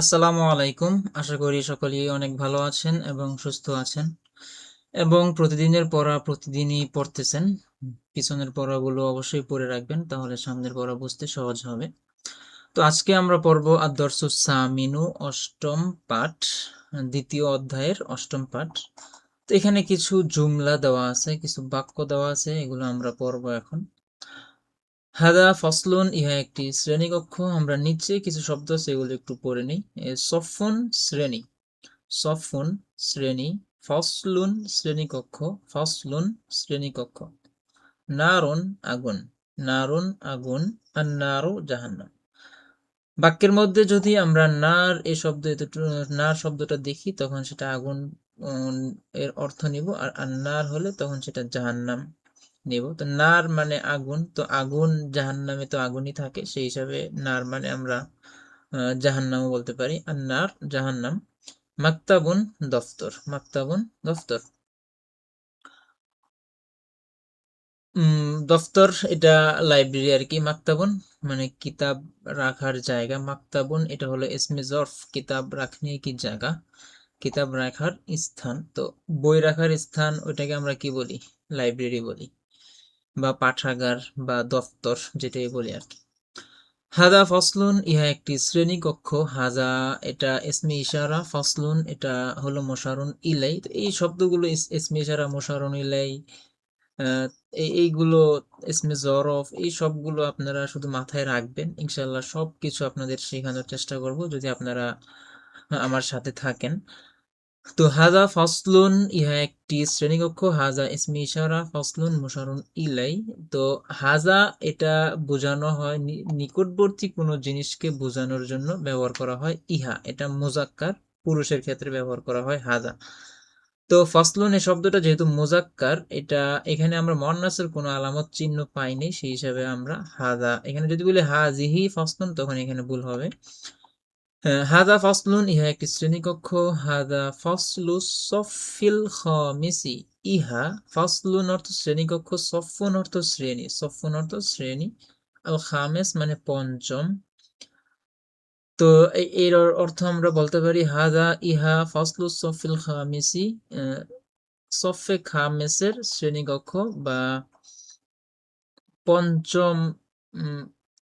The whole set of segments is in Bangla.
আসসালামু আলাইকুম। আশা করি সকলেই অনেক ভালো আছেন এবং সুস্থ আছেন এবং প্রতিদিনের পড়া প্রতিদিনই পড়তেছেন। পিছনের পড়াগুলো অবশ্যই পড়ে রাখবেন, তাহলে সামনের পড়া বুঝতে সহজ হবে। তো আজকে আমরা পড়ব আদ-দরসুস সামিনু, অষ্টম পাঠ, দ্বিতীয় অধ্যায়ের অষ্টম পাঠ। তো এখানে কিছু জুমলা দেওয়া আছে, কিছু বাক্য দেওয়া আছে, এগুলো আমরা পড়ব এখন। হাদা ফসলুন, ইহা একটি শ্রেণীকক্ষ। আমরা নিচে কিছু শব্দ আছে, এগুলো একটু পড়ে নিই। সফুন, শ্রেণী। সফুন, শ্রেণী। ফসলুন, শ্রেণীকক্ষ। ফসলুন, শ্রেণীকক্ষ। নারুন, আগুন। নারুন, আগুন। আর নারু, জাহান্নাম। বাক্যের মধ্যে যদি আমরা নার এই শব্দ নার শব্দটা দেখি, তখন সেটা আগুন এর অর্থ নিব, আর আন্নার হলে তখন সেটা জাহান্নাম নেব। তো নার মানে আগুন, তো আগুন জাহান্নামে তো আগুনই থাকে, সেই হিসাবে নার মানে আমরা জাহান্নামও বলতে পারি। আর নার, জাহান্নাম। মাকতাবুন, দফতর। মাকতাবুন, দফতর। দফতর এটা লাইব্রেরি আর কি। মাকতাবুন মানে কিতাব রাখার জায়গা। মাকতাবুন এটা হলো ইসমে জরফ, কিতাব রাখনি কি জায়গা, কিতাব রাখার স্থান। তো বই রাখার স্থান, ওইটাকে আমরা কি বলি? লাইব্রেরি বলি, বা পাঠাগার, বা দফতর, যেটাই বলি আর কি। হাদা ফসলুন, ইহা একটি শ্রেণীকক্ষ। হাজা এটা ইসমে ইশারা, ফসলুন এটা হলো মোশারুন ইলাই। তো এই শব্দগুলো ইসমে ইশারা, মোশারুন ইলাই, এইগুলো ইসমে জরফ, এই সবগুলো আপনারা শুধু মাথায় রাখবেন। ইনশাল্লাহ সবকিছু আপনাদের শেখানোর চেষ্টা করব যদি আপনারা আমার সাথে থাকেন। তো হাজা ফসলুন, ইহা একটি শ্রেণীকক্ষ। হাজা ইসমে ইশারা, ফসলুন মুশারুন ইলাই। তো হাজা এটা বোঝানো হয় নিকটবর্তী কোনো জিনিসকে বোঝানোর জন্য ব্যবহার করা হয়। ইহা এটা মুজাক্কার, পুরুষের ক্ষেত্রে ব্যবহার করা হয় হাজা। তো ফসলুন এই শব্দটা যেহেতু মুজাক্কার, এটা এখানে আমরা মুয়ান্নাসের কোনো আলামত চিহ্ন পাইনি, সেই হিসাবে আমরা হাজা, এখানে যদি বলি হাজিহি ফসলুন, তখন এখানে ভুল হবে। হাদা ফসলুন, ইহা একটি শ্রেণীকক্ষ। হাদা ফসলু সফিল খামিসি, ইহা ফসলুন অর্থ শ্রেণীকক্ষ, সফুন অর্থ শ্রেণী, সফুন অর্থ শ্রেণী, আল খামেস মানে পঞ্চম। তো এর অর্থ আমরা বলতে পারি হাদা ইহা ফসলু সফিল খামিসি, সফে খামেসের শ্রেণীকক্ষ, বা পঞ্চম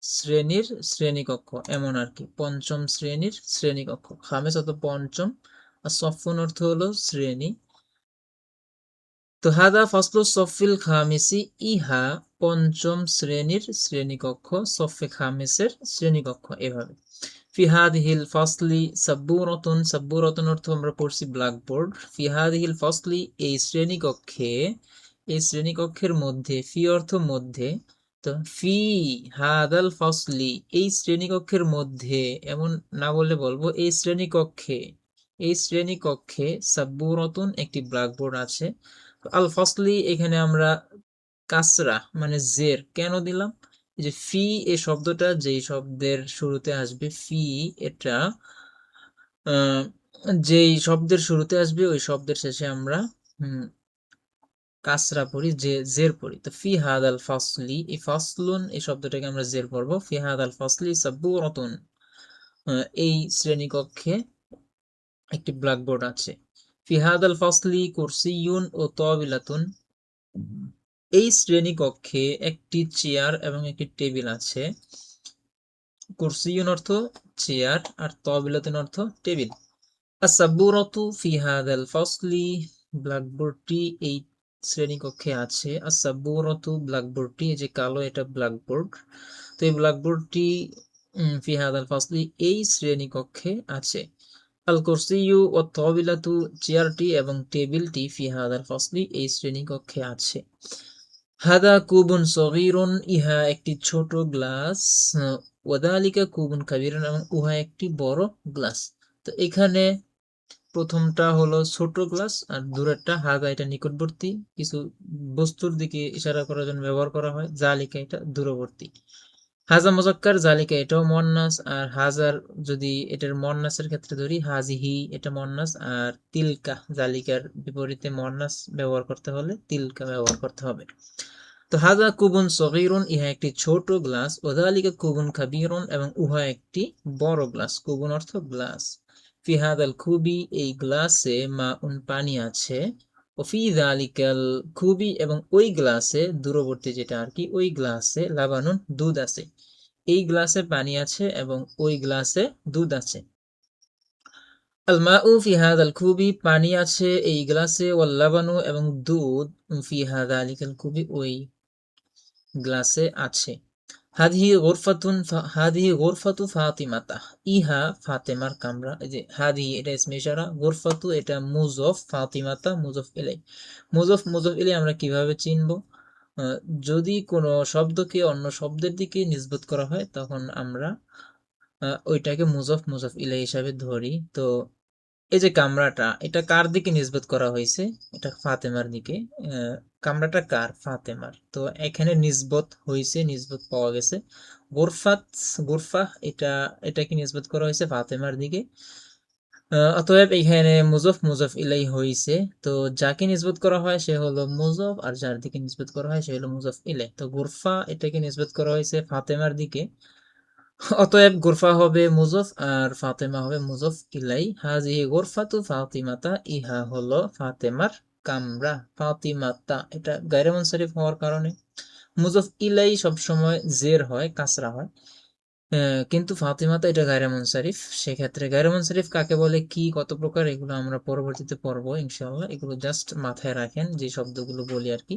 শ্রেণীর শ্রেণীকক্ষ, এমন আর কি। পঞ্চম শ্রেণীর শ্রেণীকক্ষ। খামেস অর্থ পঞ্চম, আর সফুন অর্থ হলো শ্রেণী। তো হাদা ফসলু সফিল খামিসি, ইহা পঞ্চম শ্রেণীর শ্রেণীকক্ষ, সফে খামেসের শ্রেণীকক্ষ, এভাবে। ফিহাদিহিল ফসলি সাব্বুরাতুন, সাব্বুরাতুন অর্থ আমরা পড়ছি ব্ল্যাকবোর্ড। ফিহাদিহিল ফসলি এই শ্রেণীকক্ষে, এই শ্রেণীকক্ষের মধ্যে, ফি অর্থ মধ্যে। তো ফি হাদাল ফসলি এই শ্রেণীকক্ষের মধ্যে, এমন না বললে বলবো এই শ্রেণীকক্ষে, এই শ্রেণীকক্ষে সাব্বুরাতুন একটি ব্ল্যাকবোর্ড আছে। আল ফসলি এখানে আমরা কাসরা মানে জের কেন দিলাম? যে ফি এই শব্দটা যেই শব্দের শুরুতে আসবে, ফি এটা যেই শব্দের শুরুতে আসবে, ওই শব্দের শেষে আমরা কাসরা পড়ি, যে জের পড়ি। তো ফি হাদাল ফসলি, এই ফসলুন এই শব্দটাকে আমরা জের পড়বো। ফি হাদাল ফসলি সাব্বুরাতুন, এই শ্রেণীকক্ষে একটি ব্ল্যাকবোর্ড আছে। ফি হাদাল ফসলি কুরসিয়ুন ও তাবিলাতুন, এই শ্রেণীকক্ষে একটি চেয়ার এবং একটি টেবিল আছে। কুরসিয়ুন অর্থ চেয়ার, আর তাবিলাতুন অর্থ টেবিল। আস-সাব্বুরাতু ফি হাদাল ফসলি, ব্ল্যাকবোর্ডটি এই শ্রেণীকক্ষে আছে। আস-সাব্বুরাতু ব্ল্যাকবোর্ডটি, এই যে কালো এটা ব্ল্যাকবোর্ড। তো এই ব্ল্যাকবোর্ডটি ফি হাদাল ফসলি এই শ্রেণীকক্ষে আছে। আল কুরসিয়ু ও তাবিলাতু চেয়ারটি এবং টেবিলটি ফি হাদাল ফসলি এই শ্রেণীকক্ষে আছে। হাদা কুবুন সগীরুন, ইহা একটি ছোট গ্লাস। ওয়াদালিকা কুবুন কাবীরুন, এবং উহা একটি বড় গ্লাস। তো এখানে প্রথমটা হলো ছোট গ্লাস, আর দূরেরটা হাদা এটা নিকটবর্তী কিছু বস্তুর দিকে ইশারা করার জন্য ব্যবহার করা হয়। জালিকা এটা দূরবর্তী। হাজা মুজাক্কার, জালিকা এটাও মুয়ান্নাস। আর হাজার যদি এটার মুয়ান্নাসের ক্ষেত্রে ধরি, হাজিহি এটা মুয়ান্নাস। আর তিলকা জালিকার বিপরীতে মুয়ান্নাস ব্যবহার করতে হলে তিলকা ব্যবহার করতে হবে। তো তো হাদা কুবুন সগীরুন, ইহা একটি ছোট গ্লাস, ওযালিকা কুবুন কাবীরুন, এবং উহা একটি বড় গ্লাস। কুবুন অর্থ গ্লাস। ফি হাদাল কুবি, এই গ্লাসে, মাউন পানি আছে, ও ফি যালিকাল কুবি, এবং ওই গ্লাসে, দূরবর্তী যেটা আর কি, ওই গ্লাসে, লাবানুন দুধ আছে। এই গ্লাসে পানি আছে এবং ওই গ্লাসে দুধ আছে। আল মাউ ফি হাদাল কুবি, পানি আছে এই গ্লাসে, ওয়াল লাবানু, এবং দুধ, ফি যালিকাল কুবি, ওই গ্লাসে আছে। হাদিহি গোরফাতুন, হাদিহি গোরফাতু ফাতিমাতা, ইহা ফাতেমার কামরা। এই যে হাদিহি এটা ইসমে ইশারা, গোরফাতু এটা মুজফ, ফাতিমাতা মুজফ ইলাই। মুজফ ইলাই আমরা কিভাবে চিনবো? যদি কোনো শব্দকে অন্য শব্দের দিকে নিসবত করা হয় তখন আমরা ওইটাকে মুজফ ইলাই হিসাবে ধরি। তো এই যে কামরাটা, এটা কার দিকে নিসবত করা হয়েছে? এটা ফাতেমার দিকে। কামরাটা কার? ফাতেমার। তো এখানে নিসবত হয়েছে, নিসবত পাওয়া গেছে। গোরফাত, গোরফা, এটাকে নিসবত করা হয়েছে ফাতেমার দিকে। অতএব এখানে মুজফ ইলাই হয়েছে। তো যাকে নিসবত করা হয় সে হলো মুজফ, আর যার দিকে নিসবত করা হয় সে হলো মুজফ ইলাই। তো গোরফা এটাকে নিসবত করা হয়েছে ফাতেমার দিকে, অতএব গোরফা হবে মুজফ আর ফাতেমা হবে মুজফ ইলাই। হাজিহি গোরফাতু ফাতিমাতা, ইহা হলো ফাতেমার কামরা। ফাতিমাতা এটা গায়রে মুনসারিফ হওয়ার কারণে মুজফ ইলাই সবসময় জের হয়, কাসরা হয়। কিন্তু ফাতিমাতা এটা গায়রে মুনসারিফ। সেক্ষেত্রে গায়রে মুনসারিফ কাকে বলে, কি কত প্রকার, এগুলো আমরা পরবর্তীতে পড়বো ইনশাআল্লাহ। এগুলো জাস্ট মাথায় রাখেন যে শব্দগুলো বলি আর কি।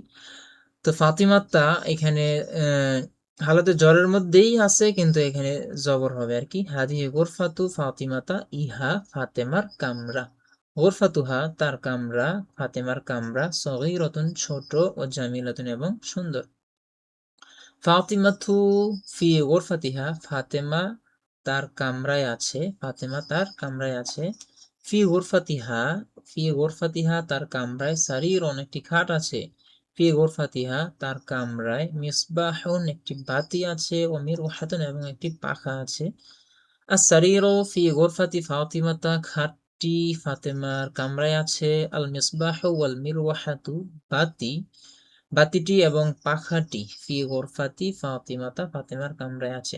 তো ফাতিমাতা এখানে হালাতে জ্বরের মধ্যেই আছে, কিন্তু এখানে জবর হবে আর কি। হাদিহি গোরফাতু ফাতিমাতা, ইহা ফাতেমার কামরা। গোরফাতুহা তার কামরা, ফাতেমার কামরা, সগীরাতুন ছোট, ও জামিলাতুন এবং সুন্দর। ফাতিমাতু ফি গোরফাতিহা, ফাতেমা তার কামরায় আছে, ফাতেমা তার কামরায় আছে। ফি গোরফাতিহা, ফি গোরফাতিহা তার কামরায়, সারিরুন একটি খাট আছে, ফি গোরফাতিহা তার কামরায়, মিসবাহুন একটি বাতি আছে, ও মিরওয়াহাতুন এবং একটি পাখা আছে। আর সারিরু ফি গোরফাতি ফাতিমাতা, খাটটি ফাতেমার কামরায় আছে। আল মিসবাহু ওয়াল মিরওয়াহাতু, বাতি, বাতিটি এবং পাখাটি, ফি গোরফাতি ফাতিমাতা ফাতেমার কামরায় আছে।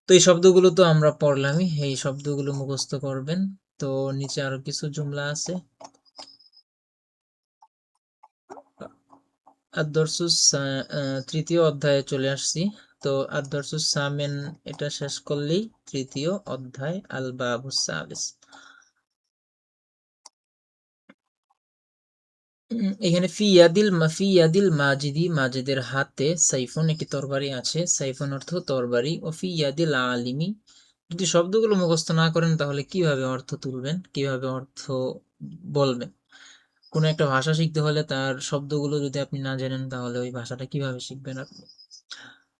তো এই শব্দগুলো তো আমরা পড়লামই, এই শব্দগুলো মুখস্থ করবেন। তো নিচে আরো কিছু জুমলা আছে। আদ-দরসুস তৃতীয় অধ্যায়ে চলে আসছি। তো আদ-দরসুস সামেন এটা শেষ করলেই তৃতীয় অধ্যায়, আল বাবুস সালিস। এখানে ফি ইয়াদিল মাজিদি, মাজিদের হাতে, সাইফুন একটি তরবারি আছে, সাইফুন অর্থ তরবারি, ও ফি ইয়াদিল আলিমি। যদি শব্দগুলো মুখস্থ না করেন তাহলে কিভাবে অর্থ তুলবেন, কিভাবে অর্থ বলবেন? কোনো একটা ভাষা শিখতে হলে তার শব্দগুলো যদি আপনি না জানেন তাহলে ওই ভাষাটা কিভাবে শিখবেন আপনি?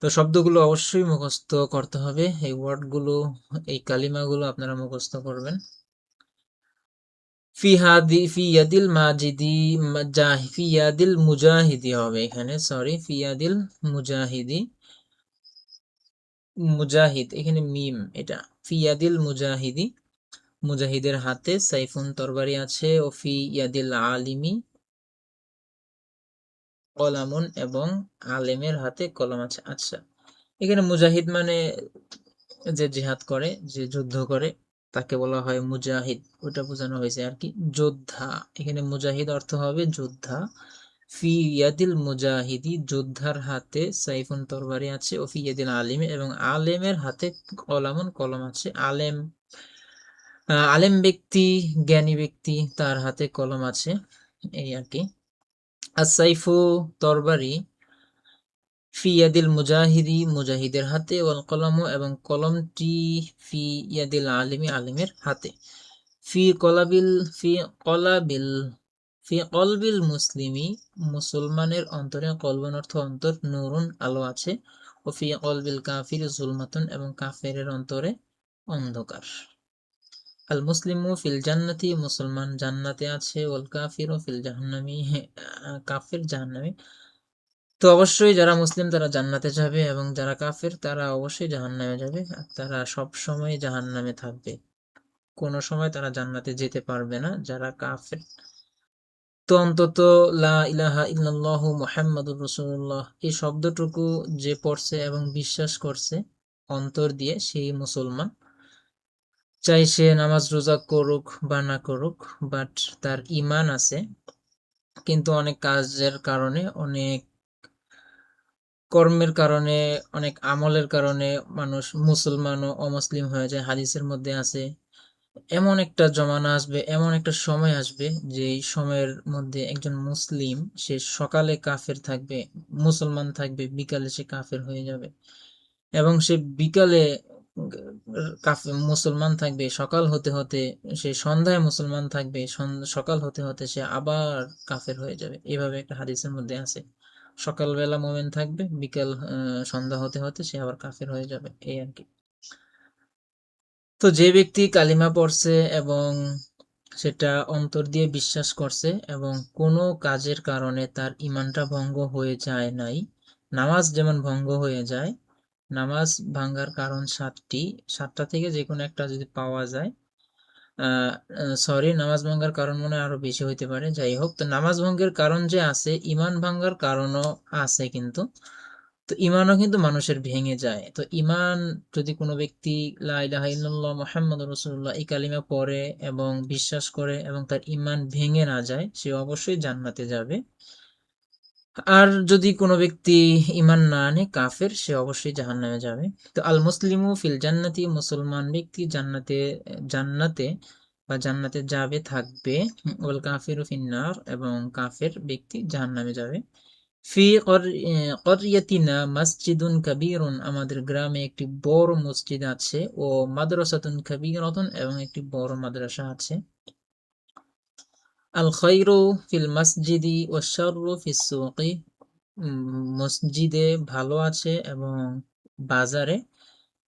তো শব্দগুলো অবশ্যই মুখস্থ করতে হবে, এই ওয়ার্ডগুলো, এই কালিমাগুলো আপনারা মুখস্থ করবেন। ফি ইয়াদিল মাজিদি, ফি ইয়াদিল মুজাহিদি হবে এখানে, সরি, ফি ইয়াদিল মুজাহিদি, মুজাহিদ এখানে মিম এটা। ফি ইয়াদিল মুজাহিদি, মুজাহিদের হাতে, সাইফুন তরবারি আছে, ও ফি ইয়াদিল আলিমি, কলামুন এবং আলেমের হাতে কলম আছে। আচ্ছা, এখানে মুজাহিদ মানে যে জিহাদ করে, যে যুদ্ধ করে, তাকে বলা হয় মুজাহিদ, ওটা বোঝানো হয়েছে আর কি, যোদ্ধা। এখানে মুজাহিদ অর্থ হবে যোদ্ধা। ফি ইয়াদিল মুজাহিদি, যোদ্ধার হাতে, সাইফুন তরবারি আছে, ও ফি ইয়াদিল আলিম, এবং আলেমের হাতে কলামুন কলম আছে। আলেম, আলেম ব্যক্তি, জ্ঞানী ব্যক্তি, তার হাতে কলম আছে, এই আর কি। আসাইফু তরবারি, ফি ইয়াদিল মুজাহিদি, মুজাহিদের হাতে, ওয়াল কলমু এবং কলমটি, ফি ইয়াদিল আলিমি, আলিমের হাতে। ফি কলাবিল, ফি কলাবিল, ফি কলবিল মুসলিমি, মুসলমানের অন্তরে, কলবন অর্থ অন্তর, নূরুন আলো আছে, ও ফি কলবিল কাফির জুলমাতুন এবং কাফেরের অন্তরে অন্ধকার। আল মুসলিমু ফিল জান্নাতি, মুসলমান জান্নাতে আছে, ওয়াল কাফিরু ফিল জাহান্নামি, কাফির জাহান্নামে। তো অবশ্যই যারা মুসলিম তারা জান্নাতে যাবে, এবং যারা কাফের তারা অবশ্যই জাহান্নামে যাবে, আর তারা সব সময় জাহান্নামে থাকবে, কোনো সময় তারা জান্নাতে যেতে পারবে না যারা কাফের। তো অন্তত লা ইলাহা ইল্লাল্লাহু মুহাম্মাদুর রাসূলুল্লাহ এই শব্দটুকু যে পড়ছে এবং বিশ্বাস করছে অন্তর দিয়ে, সেই মুসলমান। চাই সে নামাজ রোজা করুক বা না করুক, বাট তার ঈমান আছে। কিন্তু অনেক কাজের কারণে, অনেক কর্মের কারণে, অনেক আমলের কারণে মানুষ মুসলমান ও অমুসলিম হয়ে যায়। হাদিসের মধ্যে আছে এমন একটা জমানা আসবে, এমন একটা সময় আসবে, যে সময়ের মধ্যে একজন মুসলিম সে সকালে কাফের থাকবে, মুসলমান থাকবে, বিকালে সে কাফের হয়ে যাবে। এবং সে বিকালে কাফের মুসলমান থাকবে, সকাল হতে হতে সে সন্ধ্যায় মুসলমান থাকবে, সকাল হতে হতে সে আবার কাফের হয়ে যাবে। এভাবে একটা হাদিসের মধ্যে আছে। সকালবেলা মোমেন থাকবে, বিকাল সন্ধ্যা হতে হতে সে আবার কাফের হয়ে যাবে, এই আর কি। তো যে ব্যক্তি কালিমা পড়ছে এবং সেটা অন্তর দিয়ে বিশ্বাস করছে এবং কোনো কাজের কারণে তার ঈমানটা ভঙ্গ হয়ে যায় নাই, নামাজ যেমন ভঙ্গ হয়ে যায়, নামাজ ভাঙ্গার কারণ সাতটি, সাতটা থেকে যে কোনো একটা যদি পাওয়া যায়, সরি, নামাজ ভাঙ্গার কারণ মনে হয় আরো বেশি হইতে পারে, যাই হোক, তো নামাজ ভঙ্গের কারণ যে আছে, ঈমান ভাঙ্গার কারণও আছে কিন্তু। তো ঈমানও কিন্তু মানুষের ভেঙে যায়। তো ঈমান যদি কোনো ব্যক্তি লা ইলাহা ইল্লাল্লাহ মুহাম্মাদুর রাসূলুল্লাহ এই কালিমা পড়ে এবং বিশ্বাস করে এবং তার ঈমান ভেঙে না যায়, সে অবশ্যই জান্নাতে যাবে। আর যদি কোনো ব্যক্তি ঈমান না আনে, কাফের, সে অবশ্যই জাহান্নামে যাবে। তো আল মুসলিমু ফিল জান্নাতি, মুসলমান ব্যক্তি জান্নাতে, জান্নাতে বা জান্নাতে যাবে, থাকবে। ওয়াল কাফিরু ফিন্নার, এবং কাফের ব্যক্তি জাহান্নামে যাবে। ফি করিয়াতিনা মসজিদুন কাবীরুন, আমাদের গ্রামে একটি বড় মসজিদ আছে। ও মাদ্রাসাতুন কাবীরাতুন, এবং একটি বড় মাদ্রাসা আছে। আল খায়রু ফিল মসজিদি ওয়াশ শাররু ফিস সুকি, মসজিদে ভালো আছে এবং বাজারে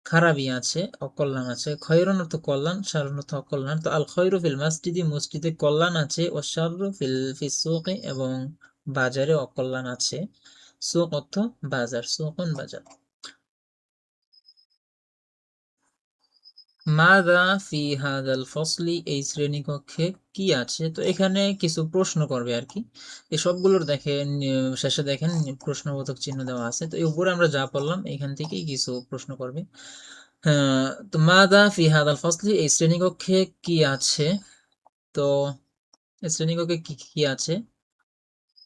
খারাপই আছে, অকল্যাণ আছে। খয়রুন অর্থ কল্যাণ, শাররুন অর্থ অকল্যাণ। তো আল খয়রু ফিল মসজিদি, মসজিদে কল্যাণ আছে। ও শাররু ফিস সুকি, এবং বাজারে অকল্যাণ আছে। সুক অর্থ বাজার, সুকুন বাজার। মাযা ফি হাযাল ফসলি, এই শ্রেণীকক্ষে কি আছে? তো এখানে কিছু প্রশ্ন করবে আর কি। এই সবগুলোর দেখেন শেষে দেখেন প্রশ্নবোধক চিহ্ন দেওয়া আছে। তো এই উপরে আমরা যা পড়লাম এখান থেকেই কিছু প্রশ্ন করবে। তো মাযা ফি হাযাল ফসলি, এই শ্রেণীকক্ষে কি আছে? তো এই শ্রেণীকক্ষে কি কি আছে?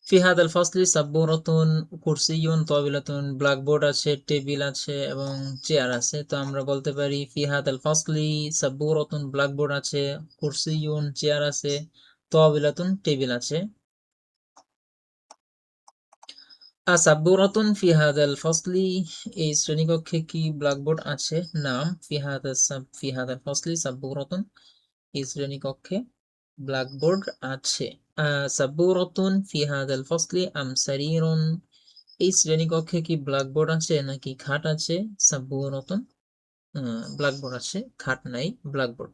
ফি হাদাল ফসলি সাব্বুরাতুন, কুরসিয়ুন, তাবিলাতুন, ব্ল্যাকবোর্ড আছে, টেবিল আছে এবং চেয়ার আছে। তো আমরা বলতে পারি ফি হাদাল ফসলি সাব্বুরাতুন, ব্ল্যাকবোর্ড আছে, কুরসিয়ুন, চেয়ার আছে, তাবিলাতুন, টেবিল আছে। সাব্বুরাতুন ফি হাদাল ফসলি, এই শ্রেণীকক্ষে কি ব্ল্যাকবোর্ড আছে? নাম ফি হাদাল ফসলি সাব্বুরাতুন, এই শ্রেণীকক্ষে ব্ল্যাকবোর্ড আছে। সাব্বুরাতুন ফি হাদাল ফসলি আম সারিরুন, এই শ্রেণীকক্ষে কি ব্ল্যাকবোর্ড আছে নাকি খাট আছে? সাব্বুরাতুন, ব্ল্যাকবোর্ড আছে, খাট নাই, ব্ল্যাকবোর্ড।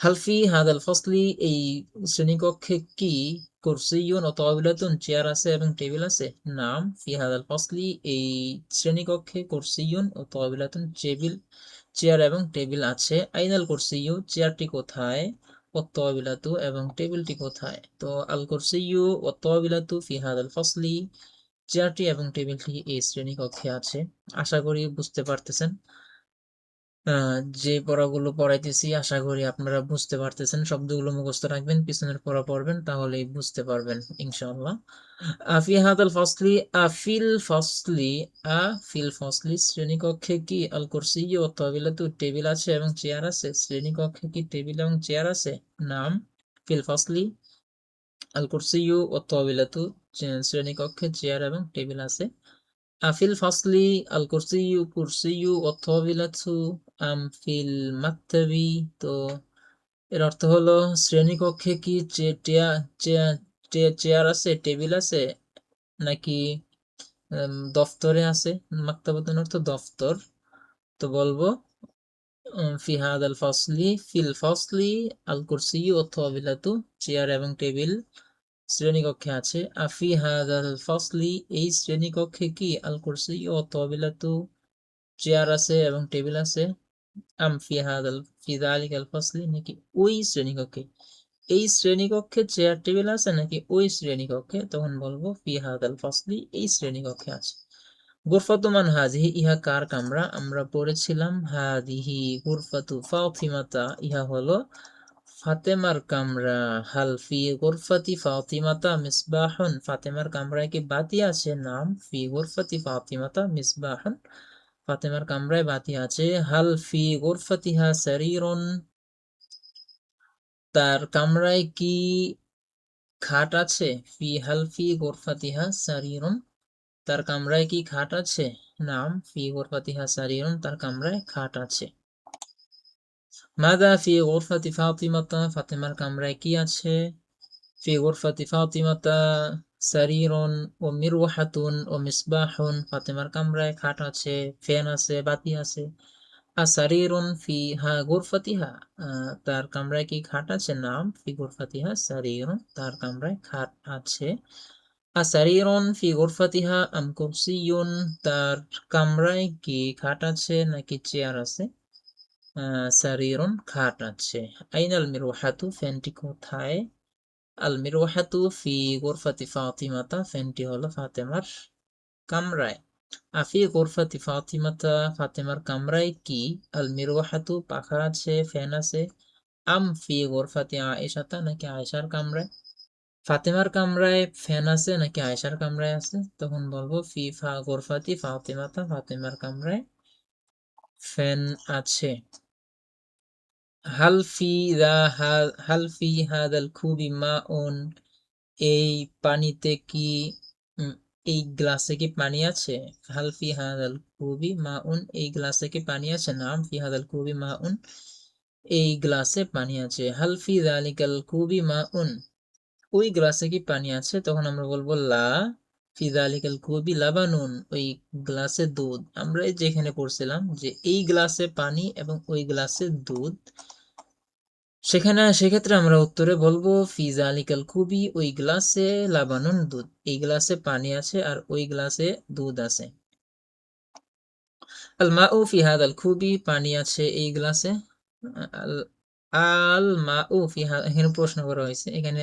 হালফি হাদাল ফসলি, এই শ্রেণীকক্ষে কি কুরসিয়ুন ও তাবিলাতুন, চেয়ার আছে এবং টেবিল আছে? নাম ফি হাদাল ফসলি, এই শ্রেণীকক্ষে কুরসিয়ুন ও তাবিলাতুন, চেয়ার এবং টেবিল আছে। আইনাল কুরসিয়ু, চেয়ারটি কোথায়? ও তাবিলাতু, এবং টেবিলটি কোথায়? তো আল কুরসিয়ু ও তাবিলাতু ফি হাদাল ফসলি, চেয়ারটি এবং টেবিলটি এই শ্রেণীকক্ষে আছে। আশা করি বুঝতে পারতেছেন। যে পড়াগুলো পড়াইতেছি আশা করি আপনারা বুঝতে পারতেছেন। শব্দগুলো মুখস্থ রাখবেন, পিছনের পড়া পড়বেন, তাহলেই বুঝতে পারবেন ইনশাআল্লাহ। ফি হাদাল ফসলি, ফিল ফসলি, শ্রেণীকক্ষে কি আল কুরসিয়্যু ওয়াত তাবিলাতু, টেবিল আছে এবং চেয়ার আছে? শ্রেণীকক্ষে কি টেবিল এবং চেয়ার আছে? নাম ফিল ফসলি আল কুরসিয়্যু ওয়াত তাবিলাতু, শ্রেণীকক্ষে চেয়ার এবং টেবিল আছে। ফিল ফসলি আল কুরসিয়্যু, কুরসিয়্যু ওয়াত তাবিলাতু আম ফিল মাকতাবি, তো এর অর্থ হলো শ্রেণীকক্ষে কি চেয়ার আছে, টেবিল আছে, নাকি দফতরে আছে? মাকতাবাতুন অর্থ দফতর। তো বলবো ফিল ফসলি আল কুরসিয়্যু ওয়াত তাবিলাতু, চেয়ার এবং টেবিল শ্রেণীকক্ষে আছে। ফি হাদাল ফসলি, এই শ্রেণীকক্ষে কি আল কুরসিয়্যু ওয়াত তাবিলাতু, চেয়ার আছে এবং টেবিল আছে? আম ফি যালিকাল ফসলি, নাকি ওই শ্রেণীকক্ষে? এই শ্রেণীকক্ষে চেয়ার টেবিল আছে নাকি ওই শ্রেণীকক্ষে, তখন বলবো ফি হাদাল ফাসলি, এই শ্রেণীকক্ষে আছে। গুরফাতু মান হাজিহি, ইহা কার কামরা? আমরা পড়েছিলাম হাদিহি গুরফাতু ফাতিমাতা, ইহা হলো ফাতেমার কামরা। হাল ফি গুরফাতি ফাতিমাতা মিসবাহুন, ফাতেমার কামরায় কি বাতি আছে? নাম ফি গুরফাতি ফাতিমাতা মিসবাহুন, ফাতেমার কামরায় বাতি আছে। হাল ফি গুরফাতিহা সারিরুন, তার কামরায় কি খাট আছে? ফি হাল ফি গুরফাতিহা সারিরুন, তার কামরায় কি খাট আছে? নাম ফি গুরফাতিহা সারিরুন, তার কামরায় খাট আছে। মাদা ফি গুরফাতি ফাতিমাতা, ফাতেমার কামরায় কি আছে? ফি গুরফাতি ফাতিমাতা সারিরুন ও মিরওয়াহাতুন ও মিসবাহুন, ফাতেমার কামরায় খাট আছে, ফ্যান আছে, বাতি আছে। আসারিরুন ফি হা গুরফাতিহা, তার কামরায় কি খাট আছে? নাম ফি গুরফাতিহা সারিরুন, তার কামরায় খাট আছে। আসারিরুন ফি গুরফাতিহা আম কুরসিয়ুন, তার কামরায় কি খাট আছে নাকি চেয়ার আছে? সারিরুন, খাট আছে। আইনাল মিরওয়াহাতু, ফ্যানটি কোথায়? আল মিরওয়াহাতু ফি গুরফাতি ফাতিমাতা, ফ্যানটি হলো ফাতেমার কামরায়। আফি গুরফাতি ফাতিমাতা, ফাতেমার কামরায় কি? আল মিরওয়াহাতু, পাখা আছে, ফ্যান আছে। আম ফি গুরফাতি আয়েশাতা, নাকি আয়েশার কামরায়? ফাতেমার কামরায় ফ্যান আছে নাকি আয়েশার কামরায় আছে? তখন বলবো ফি ফা গুরফাতি ফাতিমাতা, ফাতেমার কামরায় ফ্যান আছে। হাল ফি হাদাল খুবি মাউন, এই পানিতে কি এই গ্লাসে কি পানি আছে? হাল ফি হাদাল কুবি মাউন, এই গ্লাসে কি পানি আছে? নাম ফি হাদাল কুবি মাউন, এই গ্লাসে পানি আছে। হাল ফি যালিকাল কুবি মাউন, ওই গ্লাসে কি পানি আছে? তখন আমরা বলবো লা ফি যালিকাল কুবি লাবানুন, ওই গ্লাসে দুধ। আমরা যেখানে পড়ছিলাম যে এই গ্লাসে পানি এবং ওই গ্লাসে দুধ, সেক্ষেত্রে আমরা উত্তরে বলবো ফি যালিকাল কুবি, ওই গ্লাসে লাবানুন, দুধ। এই গ্লাসে পানি আছে আর ওই গ্লাসে দুধ আছে। আল মাউ ফি হাদাল কুবি, পানি আছে এই গ্লাসে। আল আল মাউ ফি, এখানে প্রশ্ন করা হয়েছে, এখানে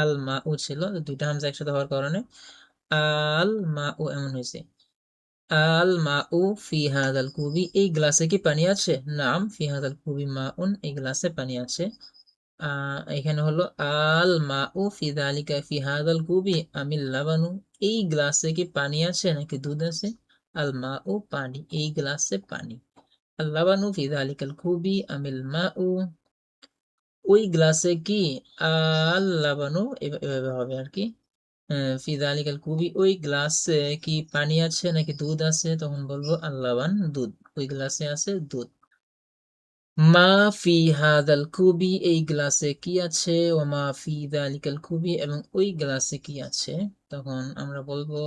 আল মাউ ছিল, দুইটা হামজা একসাথে হওয়ার কারণে আল মাউ এমন হয়েছে। আল মাউ ফি হাদাল কুবি, এই গ্লাসে কি পানি আছে? নাম ফি হাদাল কুবি মাউন, এই গ্লাসে পানি আছে। এখানে হলো আল মাউ ফি যালিকা ফি হাদাল কুবি আমিল লাবানু, এই গ্লাসে কি পানি আছে নাকি দুধ আছে? আল মাউ, পানি, এই গ্লাসে পানি। আল লাবানু ফি যালিকাল কুবি আমিল মাউ, ওই গ্লাসে কি? আল লাবানু, এভাবে হবে আর কি। ফি যালিকাল কুবি, ওই গ্লাসে কি পানি আছে নাকি দুধ আছে? তখন বলবো আল লাবান, দুধ, ওই গ্লাসে আছে দুধ। মা ফি হাদাল কুবি, এই গ্লাসে কি আছে? ও মা ফি যালিকাল কুবি, এবং ওই গ্লাসে কি আছে? তখন আমরা বলবো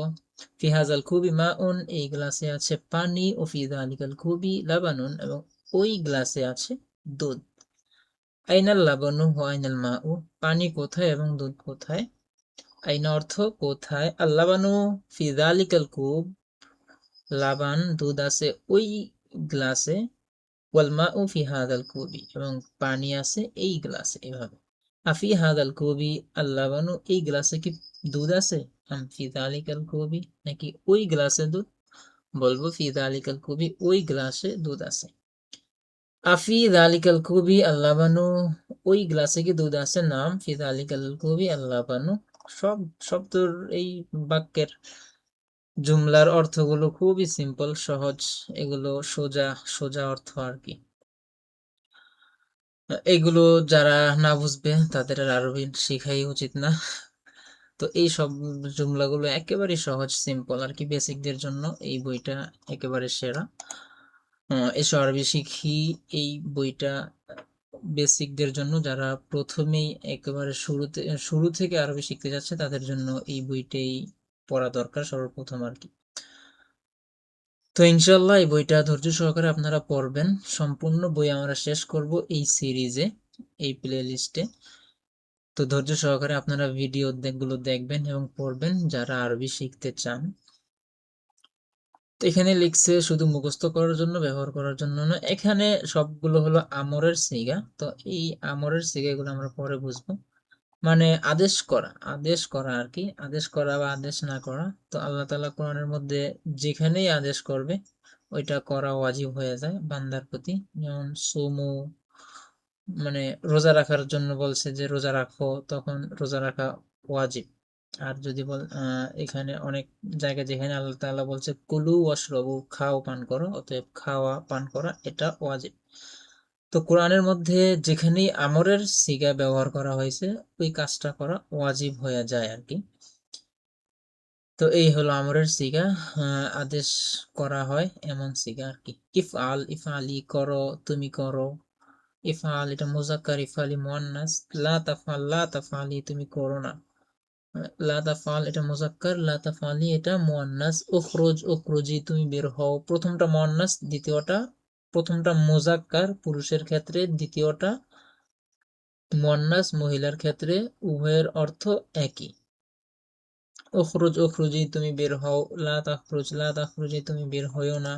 ফি হাযাল কুবি মাউন, এই গ্লাসে আছে পানি। ও ফি যালিকাল কুবি লাবানুন, এবং ওই গ্লাসে আছে দুধ। আইনাল লাবানু ওয়া আইনাল মাউ, পানি কোথায় এবং দুধ কোথায়? আইনা অর্থ কোথায়, আল লাবানু ফি যালিকাল কুব, লাবান, দুধ আছে ওই গ্লাসে। ওয়াল মাউ ফি হাদাল কুবি, এবং পানি আছে এই গ্লাসে। এভাবে আফি হাদাল কুবি আল লাবানু, এই গ্লাসে কি দুধ আছে? আম ফি যালিকাল কুবি, নাকি ওই গ্লাসে দুধ? বলবো ফি যালিকাল কুবি, ওই গ্লাসে দুধ আছে। আফি যালিকাল কুবি আল লাবানু, ওই গ্লাসে কি দুধ আছে? নাম ফি যালিকাল কুবি আল লাবানু। সব শব্দের এই বাক্যের জুমলার অর্থগুলো খুবই সিম্পল, সহজ, এগুলো সোজা সোজা অর্থ আর কি। এগুলো যারা না বুঝবে তাদের আর আরবি শিখাই উচিত না। তো এই সব জুমলাগুলো একেবারে সহজ, সিম্পল আর কি, বেসিকদের জন্য এই বইটা একেবারে সেরা। এসো আরবি শিখি, এই বইটা বেসিকদের জন্য, যারা প্রথমেই একেবারে শুরু থেকে আরবি শিখতে যাচ্ছে তাদের জন্য এই বইটাই পড়া দরকার সর্বপ্রথম আর কি। তো ইনশাল্লাহ এই বইটা ধৈর্য সহকারে আপনারা পড়বেন। সম্পূর্ণ বই আমরা শেষ করব এই সিরিজে, এই প্লে লিস্টে। তো ধৈর্য সহকারে আপনারা গুলো দেখবেন এবং পড়বেন যারা আরবি শিখতে চান। তো এখানে লিখছে শুধু মুখস্থ করার জন্য, ব্যবহার করার জন্য না। এখানে সবগুলো হলো আমরের সিগা। তো এই আমরের সিগা এগুলো আমরা পরে বুঝবো। মানে আদেশ করা, আদেশ করা আর কি, আদেশ করা বা আদেশ না করা। তো আল্লাহ তাআলা কোরআনের মধ্যে যেখানেই আদেশ করবে ওইটা করা ওয়াজিব হয়ে যায় বান্দার প্রতি। যেমন সুমু, মানে রোজা রাখার জন্য বলছে যে রোজা রাখো, তখন রোজা রাখা ওয়াজিব। আর যদি এখানে অনেক জায়গায় যেখানে আল্লাহ তাআলা বলছে কুলু ওয়াশরাবু, খাও পান করো, অতএব খাওয়া পান করা এটা ওয়াজিব। তো কোরআনের মধ্যে যেখানেই আমরের সিগা ব্যবহার করা হয়েছে ওই কাজটা করা ওয়াজিব হয়ে যায় আর কি। তো এই হলো আমরের সিগা, আদেশ করা হয় এমন সিগা আর কি। ইফআল, ইফআলি, করো, তুমি করো। ইফআল এটা মুজাক্কার, ইফআলি মুয়ান্নাস। লা তাফআল, লা তাফআলি, তুমি করো না। লা তাফআল এটা মুজাক্কার, লা তাফআলি এটা মুয়ান্নাস। উখরুজ, উখরুজি, তুমি বের হও। প্রথমটা মুয়ান্নাস, প্রথমটা মুজাক্কার পুরুষের ক্ষেত্রে, দ্বিতীয়টা মুয়ান্নাস মহিলার ক্ষেত্রে, উভয়ের অর্থ একই। উখরুজ, উখরুজি, তুমি বের হও। লা তাখরুজ, লা তাখরুজি, তুমি বের হইও না।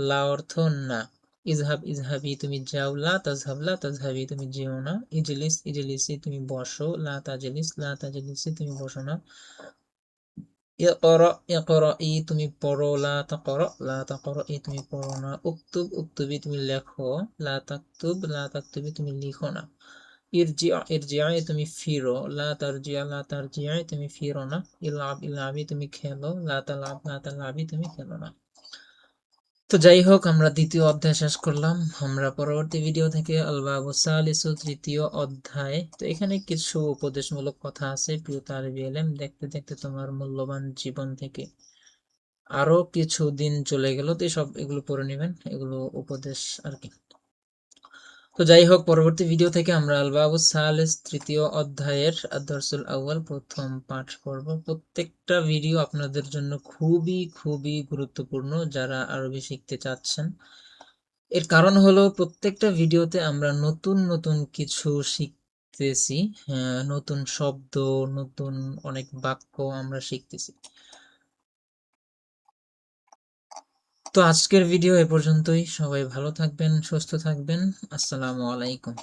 লা অর্থ না। ইজহাব, ইজহাবি, তুমি যাও। লা তাজহাব, লা তাজহাবি, তুমি যেও না। ইজলিস, ইজলিসি, তুমি বসো। লা তাজলিস, লা তাজলিসি, তুমি বসো না। ইকরা, ইকরাই, তুমি পড়ো। লা তাকরা, লা তাকরাই, তুমি পড়ো না। উকতুব, উকতুবি, তুমি লেখো। লা তাকতুব, লা তাকতুবি, তুমি লিখো না। ইরজিআ, ইরজিআই, তুমি ফিরো। লা তারজিআ, লা তারজিআই, তুমি ফিরো না। ইলআব, ইলআবি, তুমি খেলো। লা তালআব, লা তালআবি, তুমি খেলো না। তো যাই হোক, আমরা দ্বিতীয় অধ্যায় শেষ করলাম। আমরা পরবর্তী ভিডিও থেকে আল বাবু সালিসু, তৃতীয় অধ্যায়। তো এখানে কিছু উপদেশমূলক কথা আছে। প্রিয় তালিবে ইলম, দেখতে দেখতে তোমার মূল্যবান জীবন থেকে আরো কিছু দিন চলে গেল। তো সব এগুলো পড়ে নেবেন, এগুলো উপদেশ আর কি। তো যাই হোক, পরবর্তী ভিডিও থেকে আমরা আল বাবু সালিস, তৃতীয় অধ্যায়ের আদ-দারসুল আউয়াল, প্রথম পাঠ পড়ব। প্রত্যেকটা ভিডিও আপনাদের জন্য খুবই খুবই গুরুত্বপূর্ণ যারা আরবি শিখতে চাচ্ছেন। এর কারণ হলো প্রত্যেকটা ভিডিওতে আমরা নতুন নতুন কিছু শিখতেছি। নতুন শব্দ, নতুন অনেক বাক্য আমরা শিখতেছি। তো আজকের ভিডিও এ পর্যন্তই। সবাই ভালো থাকবেন, সুস্থ থাকবেন। আসসালামু আলাইকুম।